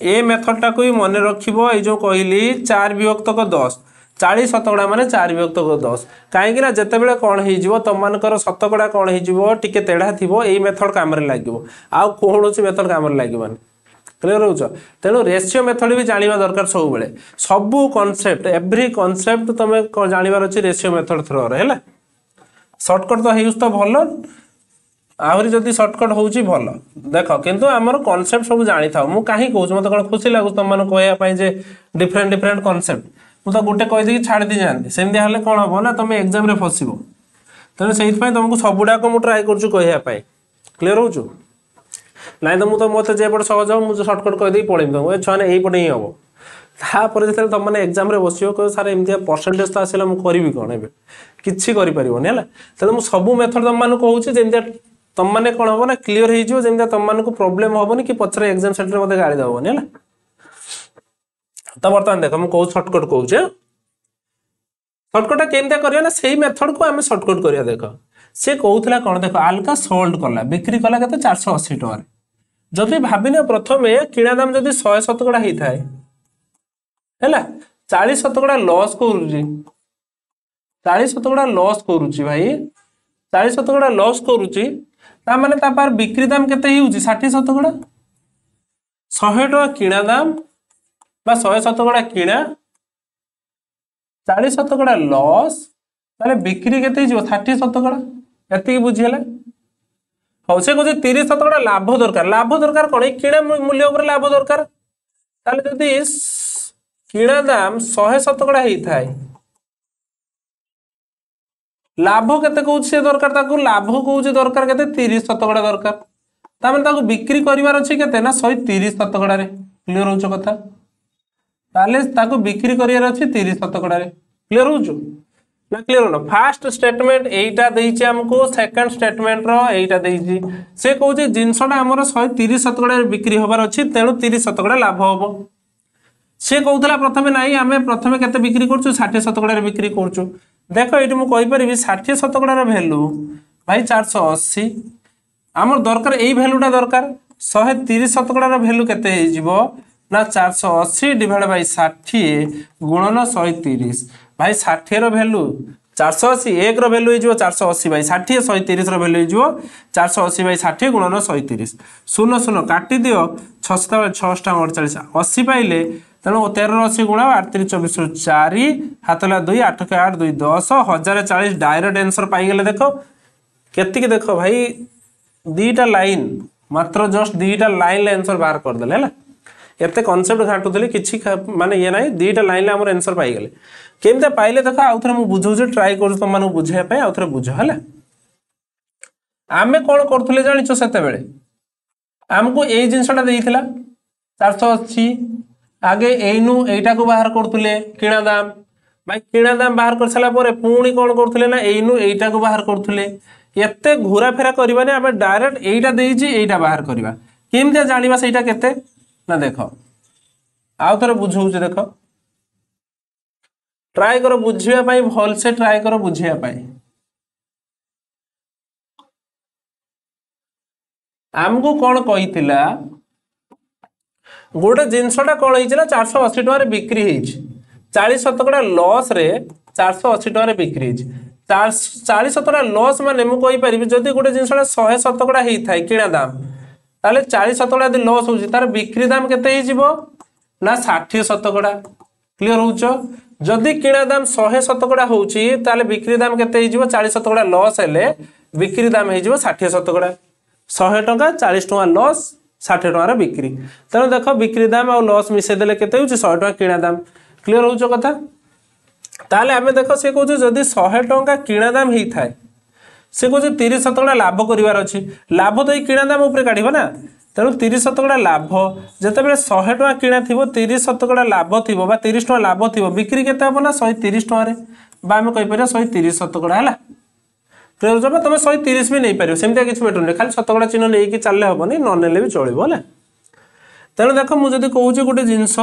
ए मेथड टा को मने रखिबो ए जो कहली 4 विभक्त को 10 40 शतकड़ा माने 4 विभक्त को 10 काहे कि ना जते बेले कोन हे जिवो तम मानकर शतकड़ा कोन हे जिवो टिके तेढा थिबो ए मेथड काम रे लागिवो आ कोनोसी मेथड काम रे लागिवनी क्लियर हो तेणु रेशियो मेथड भी जानिबा दरकार सब बेले सबु कांसेप्ट एवरी कांसेप्ट तमे जानिबार अछि रेशियो मेथड थ्रो रे हैला शॉर्टकट तो हेउस तो भलो आहुरी जदी शॉर्टकट होउची भलो देखो किंतु हमर कांसेप्ट सब जानि थाओ मु काहे कहूछ मते कोन खुशी लागु तम मन कहया पई जे डिफरेंट डिफरेंट कांसेप्ट मु तो गुटे कहि दे छाड़ दी जानती सेमदी हले कोन हो ना तमे एग्जाम रे फसिबो तेणु सेहि पई तुमको सबुडा को मु ट्राई करछु कहया पई क्लियर होउछु नाइ तो मु तो मते जे पड सहज मु शॉर्टकट कहि दे पढिम तो ए छाने एही पडे ही हबो ता पर जते तुम माने एग्जाम रे बसियो को सारे एमतिया परसेंटेज तो आसेला मु करबी कोन एबे किछि करि परिबोनी हला त मु सब मेथड तुम माने कहूची जेमतिया तुम माने कोन हबो ना क्लियर हे जिवो जेमतिया तुम माने को प्रॉब्लम हबोनी कि पछरे एग्जाम सेंटर मते गाडी दबोनी हला त बर्तमान देखो मु कहू शॉर्टकट कहूचे शॉर्टकट केमतिया करिया ना सेही मेथड को हमें शॉर्टकट करिया देखो से कहउथला कोन देखो आलका सोल्ड कला बिक्री कला केते 480 टका जदि भाबिने प्रथमे किणा दाम जदि 100 शतकड़ा ही थाए हैला 40 शतकड़ा लॉस करूची 40 शतकड़ा लॉस करूची भाई 40 शतकड़ा लॉस करूची ता माने ता पार बिक्री दाम केते हिउची 60 शतकड़ा 100 टका किणा दाम बा 100 शतकड़ा किणा 40 शतकड़ा लॉस ताले बिक्री केते हिजो 30 शतकड़ा एति बुझियला हो से को 30 शतकड़ा लाभ दरकार कोन किणा मूल्य ऊपर लाभ दरकार ताले जदी किणा दाम 100 शतकड़ा ही थाए लाभ केते कहउछ से दरकार ताकू लाभ कहउछ दरकार केते 30 शतकड़ा दरकार ता माने ताकू बिक्री करिवार अछि केते ना 130 शतकड़ा रे क्लियर होछ कथा ताले ताकू बिक्री करिवार अछि 30 शतकड़ा रे क्लियर होछ ना क्लियर ना फर्स्ट स्टेटमेंट एटा देइछि हमको सेकंड स्टेटमेंट रो एटा देइछि से कहउछि जिंसटा हमर 130 शतकड़ा रे बिक्री होबार अछि तेनु 30 शतकड़ा लाभ होबो से कहउतला प्रथमे नाही हमें प्रथमे केते बिक्री करछु 60 शतकड़ा रे बिक्री करछु देखो एटी मु कहि परिबी 60 शतकड़ा रे वैल्यू भाई 480 हमर दरकार एई वैल्यूटा दरकार 130 शतकड़ा रे वैल्यू केते हे जिवो ना 480 डिवाइड बाय 60 गुणन 130 भाई 60 रो वैल्यू 480 एक रो वैल्यू हिजो 480 बाय 60 130 रो वैल्यू हिजो 480 बाय 60 गुणन 130 शून्य शून्य काटी दियो 6 6 48 80 पाइले तेणु 1380 गुणा 38 24 4 हातला 2 8 के 8 2 10 1040 डायरेक्ट आंसर पाई गेले देखो केतिक देखो भाई दीटा लाइन मात्र जस्ट दीटा लाइन आंसर बाहर कर देले हला एते कांसेप्ट घाटु देले किछि माने ये नाही दीटा लाइन ले हमर आंसर पाई गेले केमते पाइले देखो आउथरे मु बुझौ जे ट्राई करू तुम मानु बुझे पय आउथरे बुझ हला आमे कोन करथले जानिचो सेते बेले हमको एई जिंसटा देइथिला 480 आगे एइनु एटा को बाहर करथले किणा दाम भाई किणा दाम बाहर कर सला परे पुणी कोन करथले ना एइनु एटा को बाहर करथले एते घुरा फेरा करबाने आमे डायरेक्ट एटा देइछि एटा बाहर करबा केमते जानिबा सेटा केते ना देखो आउ थरे बुझौ जे देखो ट्राई करो बुझिया पाई भल से ट्राई करो बुझिया पाई हमको कौन कहिथिला गोटे जिनसटा कौन होइछला 480 टका रे बिक्री हेछि 40 शतकड़ा लॉस रे 480 टका रे बिक्री हेछि 40 शतकड़ा लॉस माने मु कहि परिबि जदी गोटे जिनसटा 100 शतकड़ा हेइ थाइ किणा दाम ताले 40 शतकड़ा यदि लॉस होउची तार बिक्री दाम केते हिजिबो ना 60 शतकड़ा क्लियर होउचो जदि किणा दाम 100 शतकड़ा होउची ताले बिक्री दाम केते हिजिबो 40 शतकड़ा लॉस हेले बिक्री दाम हिजिबो 60 शतकड़ा 100 टका 40 टका लॉस 60 टका बिक्री तेणु देख बिक्री दाम और लॉस मिसे देले केते होउची 100 टका किणा दाम क्लियर होउचो कथा ताले आमे देखो से कहूँ जदि 100 टका किणा दाम ही थाए से कहूँ 30 शतकड़ा लाभ करिवार अछि लाभ तो किणा दाम ऊपर काढिबो ना तेणु 30 शतकड़ा लाभ जितेबाला 100 टका किणा थी 30 शतकड़ा लाभ थी 30 टका लाभ थी बिक्री केते हम ना 130 टकर आम कहीपर 130 शतकड़ा है तुम 130 भी नहीं पार सेमती किसी बेटर नहीं खाली शतकड़ा चिन्ह नहीं चलने हेनी नने भी चलो है तेणु देख मुझे कौच गोटे जिनस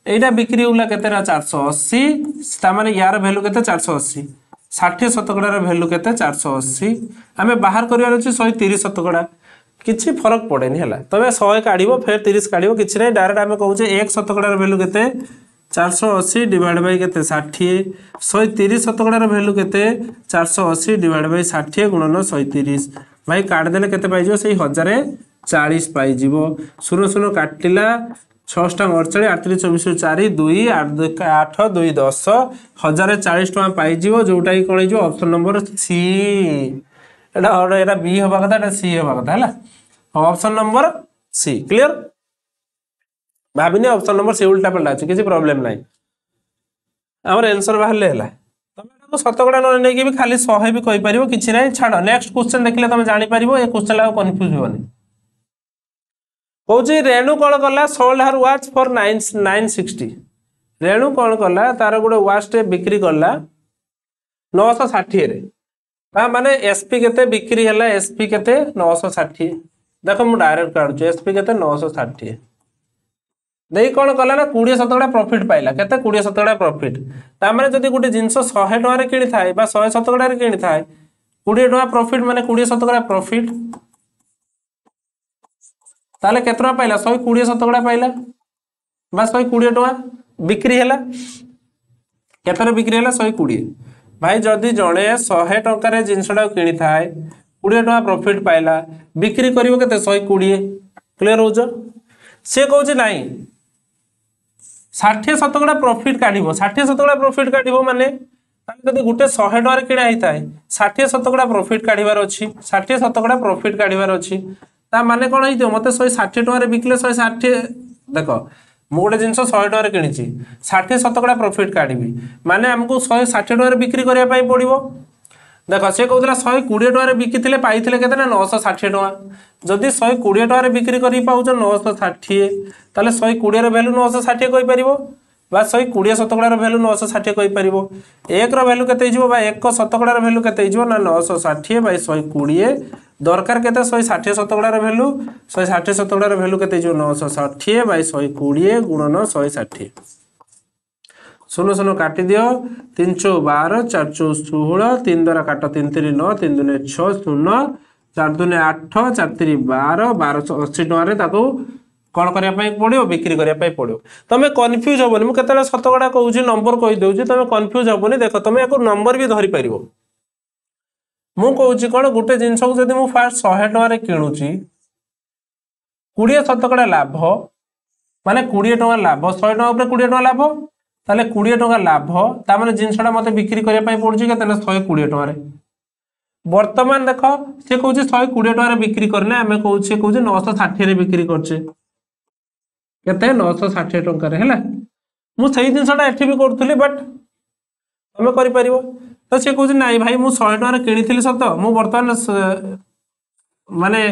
यहाँ बिक्री होगा के 480 माने यार भैल्यू के 480 60 शतकड़ार भैल्यू के 480 आम बाहर करार अच्छे 130 शतकड़ा किसी फरक पड़ेनि है तुम 100 काढ़ फिर 30 काढ़ कि ना डायरेक्ट आम कहे 1 शतकड़ार भैल्यू के 480 डिवाइड बाय के 60 130 शतकड़ार भैल्यू के 480 डिवाइड बाय 60 गुणन 130 भाई काटिदेले के से 1040 पाइज शून्य शून्य काटिला 6 48 38 24 4 2 8 2 10 1040 टका पाइज जोटा कि कौन हो ऑप्शन नंबर सी एटा बी हवा कथा सी हवा कथा है ऑप्शन नंबर सी क्लियर भाविनी ऑप्शन नंबर सी उल्टा पलटा अच्छे किसी प्रॉब्लम ना आमर आंसर बाहर है तुम शतकड़ा न नहीं भी खाली 100 भी कहीपर कि ना छाड़ नेक्स्ट क्वेश्चन देखिले तुम जापर ये क्वेश्चन कन्फ्यूज होनी कौन रेणु कौन कला sold her watch for 960 Renu कौन कला तार गोटे वाच बिक्री कला 960 माने एसपी केते बिक्री है एसपी केते 960 देख मुझे डायरेक्ट काढुचे एसपी केते 960 नहीं कौन कला ना 20 शतकड़ा प्रॉफिट पाइला केते 20 शतकड़ा प्रॉफिट तामाने जदि गोटे जिंस 100 टका किणी थाए बा 100 शतकड़ा किणी थाए 20 टका प्रॉफिट माने 20 शतकड़ा प्रॉफिट ताले केते टका पाइला 120 शतकड़ा पाइला बा 120 टका बिक्री हैला केते बिक्री हैला 120 भाई जदि जड़े 100 टकर जिनसटा किणी थाए 20 टका प्रॉफिट पाइला बिक्री करिवो केते 120 क्लियर हो से कहूँ ना 60 शतकड़ा प्रॉफिट काढ़ 60 शतकड़ा प्रॉफिट काढ़ माने जब गोटे 100 टका किणा होता है 60 शतकड़ा प्रॉफिट काढ़ार अच्छी 60 शतकड़ा प्रॉफिट काढ़ार अच्छी माने कौन हो मत 160 टकर बिकले 160 देख मु गोटे जिन 100 टकर कि 60 शतकड़ा प्रॉफिट काढ़ी माने आमको 160 टकर बिक्री करने पड़ो देख सी कहला 120 टकर बिकी पाई के 960 टका जदि 120 टकर बिक्री कर पाँच 960 ताले 120 भैल्यू 960 कहीपर बा 120 शतकड़ार भैल्यू 960 कहीपर एक भैल्यू के एक शतकड़ार भैल्यू के ना 960 बै 120 दरकार के 160 शतकड़ार भैल्यू 160 शतकड़ार भैल्यू के 960 बै 120 गुणन 160 शून्य शून्य काटी दियो 3 चौ 12 4 चौ 16 3 द्वारा काट 3 3 9 3 दूने 6 शून्य 4 दूने 8 4 3 12 1280 टकर कौन करने पड़ो बिक्री करने पड़ो तुम कन्फ्यूज हेनी मुझे शतकड़ा कहूँ नंबर कहीदे तुम कन्फ्यूज हेनी देख तुम या नंबर भी धरीपर मुझे कौन गोटे जिनस को जब मुझे फास्ट 100 टकर किणुची 20 शतकड़ा लाभ माने 20 टका लाभ 100 टका 20 टका लाभ ताले 20 टका लाभ ताने जिनसटा मत बिक्री करने पड़ुची के 120 टकर वर्तमान देख सी कहूँ 120 टकर बिक्री करने आम कहूँ 960 बिक्री करचे केते 960 टकर है मुझे जिनसटा एठी भी करूँ बट तुम कर तो सी कहूँ नाई भाई मुझे 100 टकर किनी सत मु बर्तमान माने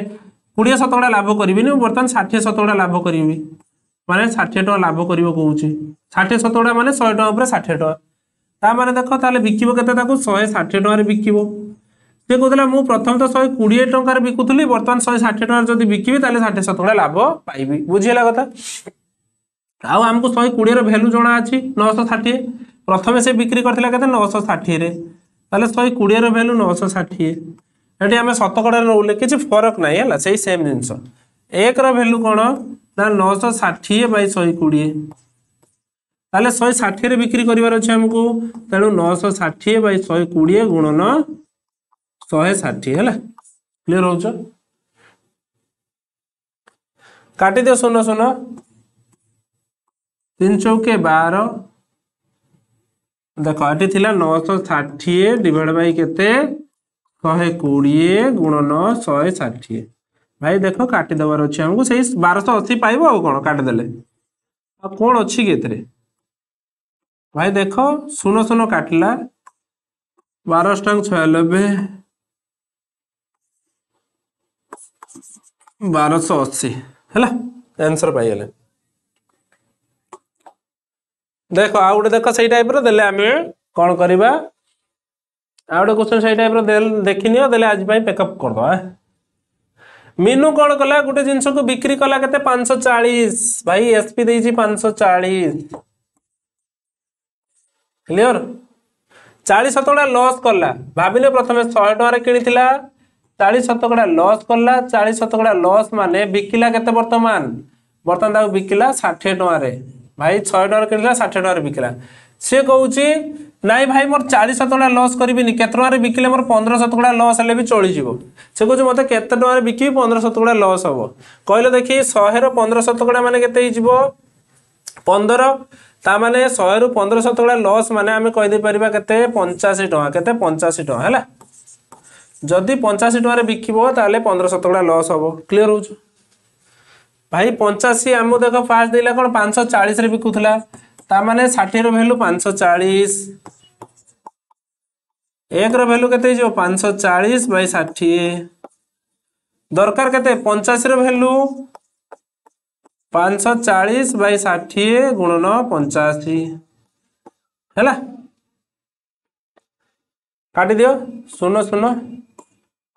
20 शतकड़ा लाभ करी बर्तमान 60 शतकड़ा लाभ करी माने 60 टका लाभ कर कहूँ 60 शतकड़ा माने 100 टका पर 60 टका माने देख ताले बिकिबो केते ताकू 160 टका बिकिबो से कहला मु प्रथम तो 120 टका बिकुथली बर्तमान 160 टका जदी बिकिबी ताले 60 शतकड़ा लाभ पाइबी बुझिला कथा आउ हमको 120 भैल्यू जणा अछि 960 प्रथम से बिक्री करथिला केते 960 रे ताले 120 भैल्यू 960 एटी आम शतकड़ा रोले किसी फरक ना है से सेम जिनस एक भैल्यू कौन ना 960 बै 120 ताले 160 बिक्री करार अच्छे आमको तेणु 960 बै 120 गुणन 160 है क्लियर हो काटी दियो शून्य शून्य 3 चौके 12 देख ये थिला 960 डिवाइड बाई केते 120 गुणन 160 भाई देख काटी दबार अच्छे हमको से 1280 पाइब आ कौन काटिदेले आ कौन अच्छी के भाई देख शून्य शून्य काटला 12 96 1280 है आंसर पाइले देख आ गोटे देख से टाइप देले आम कौन करवा आ गोटे क्वेश्चन से टाइप देखनी देले आज पेकअप करदे मीनू कौन कला गोटे जिनस को बिक्री कला के 540 भाई एसपी देजी 540 क्लियर 40% लॉस कला भाविले प्रथम 100 टका किनी 40% लॉस कला 40% लॉस माने बिकिला केते वर्तमान बिकिला 60 टका भाई 100 टका किनला 60 टका बिकिला से कहूची नाई भाई मोर 40% लॉस करिबिनी केते टका बिकिले मोर 15% लॉस हेले भी चली जीवो से कहूची मते केते टका बिकी 15% लॉस हबो कहले देखि 100 रो 15% माने केते ही जीवो 15 ता माने 100 रो 15% लॉस माने आमे कहि दे परिबा केते 85 टका केते 85 टका हैला जदि 85 टका रे बिकिबो ताले 15% लॉस हबो क्लियर होछ भाई 85 आमो देखो फास्ट देला कोन 540 रे बिकुथला ता माने 60 रो वैल्यू 540 एक रो वैल्यू केते जो 540 बाय 60 दरकार केते 85 रो वैल्यू 540 बाय 60 गुणन 85 हैला काटी दियो 0 0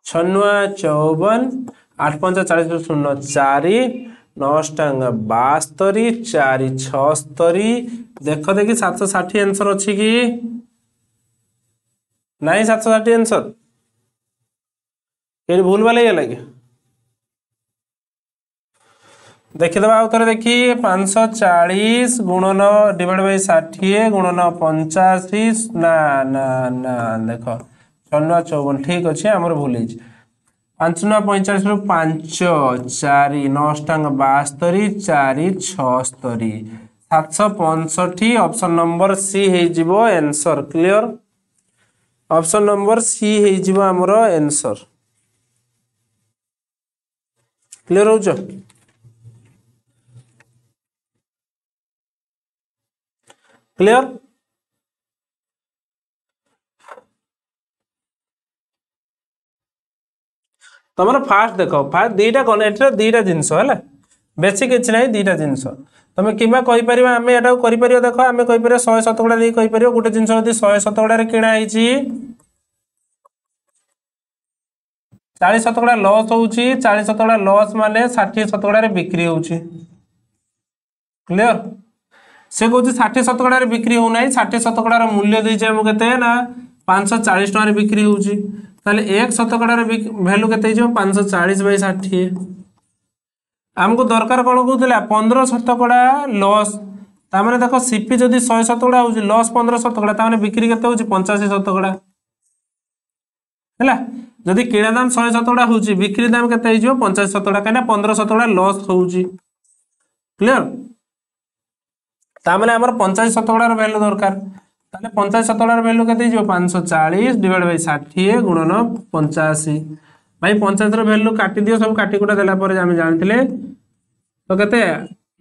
96 54 8 5 40 0 4 9 टांगा 72 4 76 देख देखी 760 आंसर अच्छी कि नहीं 760 आंसर ये भूल वाले लगे देखी दबा आउथरे देखी 540 गुणन डिवाइड बाय 60 गुणन 85 ना ना ना देख 54 ठीक अच्छे आमर भूल 5 9 45 रु 5 4 9 टांग 72 4 76 765 ऑप्शन नंबर सी हे जिवो answer clear option number C हे जिवो हमरो आंसर क्लियर हो जो क्लियर तुम फास्ट देख फास्ट दीटा जिनस है बेसी किसी ना दीटा जिनस तुम कि आम यहाँ कर देख आम कहीपर 100 शतकड़ा नहीं कहीपर गोटे जिन 100 शतकड़ा किणा 40 शतकड़ा लॉस हो 40 शतकड़ा लॉस माने 60 शतकड़ा बिक्री हो क्लियर से कौन 60 शतकड़ा बिक्री हो 60 शतकड़ा मूल्य देचे के ना 540 टका बिक्री हो एक शतकड़ा वैल्यू के 540 बाय 60 आमको दरकार कौन कहला 15 शतकड़ा लॉस तामाने देखो सीपी जदि 100 शतकड़ा हो लॉस 15 शतकड़ा तामाने बिक्री केते हो 85 शतकड़ा हैला जदि किणा दाम 100 शतकड़ा हो बिक्री दाम केते हो 85 शतकड़ा कहीं 15 शतकड़ा लॉस हो क्लियर तामाने हमर 85 शतकड़ा वैल्यू दरकार ताले 50 शतकड़ा वैल्यू केते हो 540 डिवाइड बाय 60 गुणन 85 भाई 50 रो वैल्यू काटी दियो सब काटी कोटा देला पर हम जानथिले तो केते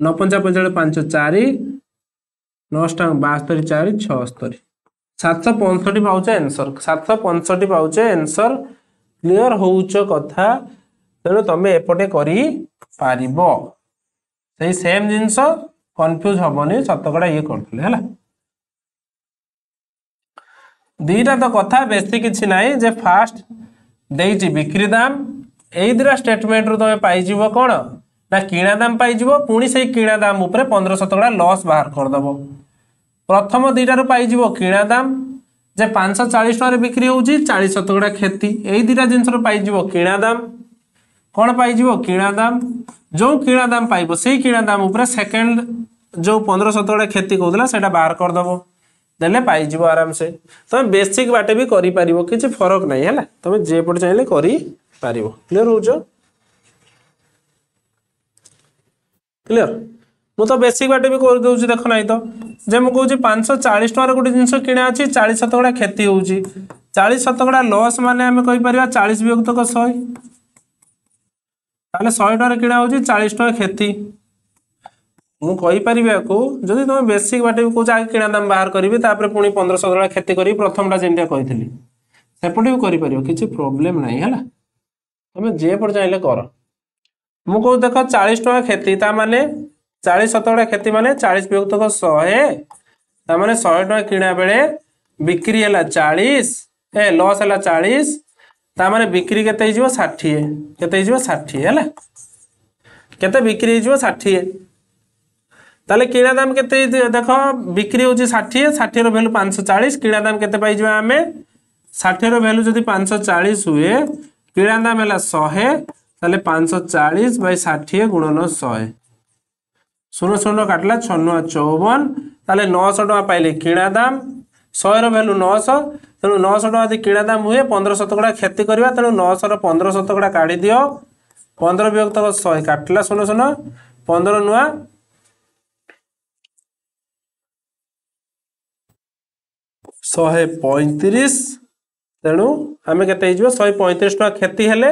9 55 5 4 9 72 4 76 765 पाउचे आंसर 765 पाउचे आंसर क्लियर होउच कथा तेणु तमे एपटे करी पारिबो सही सेम जिंस कंफ्यूज हबनी शतकड़ा ये करथले हैला दीटा तो कथा बेसी किछि नाही जे फास्ट देइछि बिक्री दाम एई दिरा स्टेटमेंट रो तमे पाई जीवो कोन ना किणा दाम पाई जीवो पुणी सेई किणा दाम ऊपर 15 शतकड़ा लॉस बाहर कर दबो प्रथम दीटा रो पाई जीवो किणा दाम जे 540 टका रे बिक्री होउछि 40 शतकड़ा खेती एई दीटा जिंस रो पाई जीवो किणा दाम कोन पाई जीवो किणा दाम जो किणा दाम पाइबो सेई किणा दाम ऊपर सेकंड जो 15 शतकड़ा खेती कहउतला सेटा बाहर कर दबो देले पाई जीवो आराम से तुम बेसिक बाटे भी करि पारिबो किछि फरक नहीं हैला तुम जे पट चाहिले करि पारिबो क्लियर हो जो क्लियर मु तो बेसिक बाटे भी कर दूँ देख ना तो जे मुझे 540 टकर गोटे जिन किणा अच्छी 40 शतकड़ा क्षति हो 40 शतकड़ा लॉस माने आम कहीपर 40 विभक्त 100 ताले 100 टकर किणा हो 40 टका क्षति मुझे जदि तुम बेसिक बाटे भी कौच आगे किणा दाम बाहर करी पुणी 15 शतकड़ा क्षति करी प्रथमटा जमीन कही सेपटे भी कर किसी प्रोब्लेम ना है तुम जेपट चाहिए कर मु कह देख 40 टका क्षति माने 40 शतकड़ा क्षति माने 40 विभक्त 100 माने 100 टका किणा बेले बिक्री है 40 लॉस है 40 माने बिक्री केते 60 केते 60 है केते बिक्री 60 ताले किणा दाम केते देख बिक्री हो 60 60 रो वैल्यू 540 किणा दाम केते पाई जिवा हमें 60 रो वैल्यू जदी 540 हुए किणा दाम है 100 ताले 540 बाई 60 गुणन 100 शून्य शून्य काटला 654 ताले 900 टका पाइले किणा दाम 100 रो वैल्यू 900 तेणु 900 टका यदि किणा दाम हुए 15 शतकड़ा क्षति करवा तेणु 900 रो 15 शतकड़ा काढ़ी दियो 15 विभक्त 100 काटला शून्य शून्य 15 नुआ 135 तेणु आम के 135 टका क्षति हेले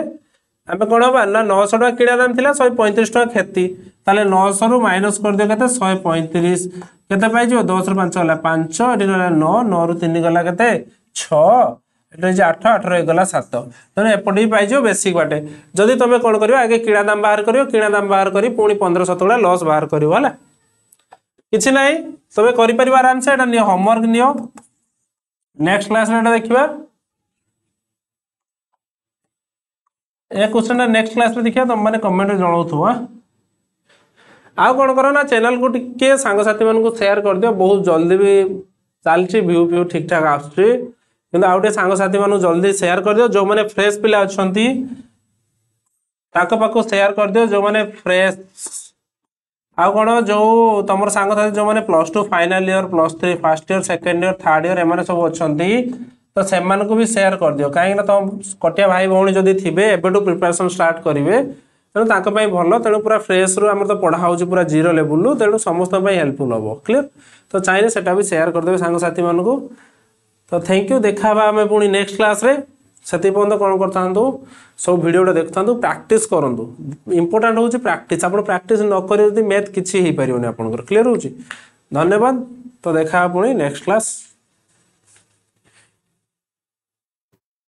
आम कौन हम ना 900 टका किणा दाम थिला 135 टका क्षति ताले 900 रु माइनस कर दियो केते 135 केते पाई जो 10 रु 5 गला 5 एटी गला 9 9 रु 3 गला केते 6 एटी जे 8 8 रो गला 7 तेणु एपटे भी पाई जो बेसिक बाटे जदि तुम कौन करियो आगे किणा दाम बाहर करियो किणा दाम बाहर करी पुणी 15 शतकड़ा लॉस बाहर करियो हला किछि नाही तबे करि परिबा आराम से एटा neo homework neo next class में देखिबा ए क्वेश्चन नेक्स्ट क्लास में देखिए तुम मैंने कमेंट जनाऊथु आउ कौन कर ना चैनल को टिके सांग साथी मान को शेयर कर दियो बहुत जल्दी भी चलची व्यू व्यू ठीक ठाक आसुची किंतु आउटे सांग साथी मान जल्दी शेयर कर दियो जो माने फ्रेश पिला अछंती ताको पाको शेयर कर दियो जो माने फ्रेश आउ कौन जो तुम सांग साथी जो माने +2 final year +3 first year second year third year एमाने सब अछंती तो से को भी शेयर कर दियो कहीं तुम कटिया भाई भौणी जदि थे एबेटू प्रिपरेशन स्टार्ट करेंगे तेणु तांको भल तेणु पूरा फ्रेश रू आम तो पढ़ा हो पूरा जीरो लेवल तेणु समस्त हेल्पफुल हम क्लियर तो चाहिए सेटा भी शेयर करदे सांग साथी मान को तो थैंक यू देखा आम पुणी नेक्स्ट क्लास रे से पर्यंत कौन करता सब भिडियोटा देखता प्रैक्टिस करूँ इंपोर्टाट हूँ प्रैक्टिस आप प्रैक्टिस न कर मैथ किसी हो पारे आप क्लियर हो धन्यवाद तो देखा पुणी नेक्स्ट क्लास।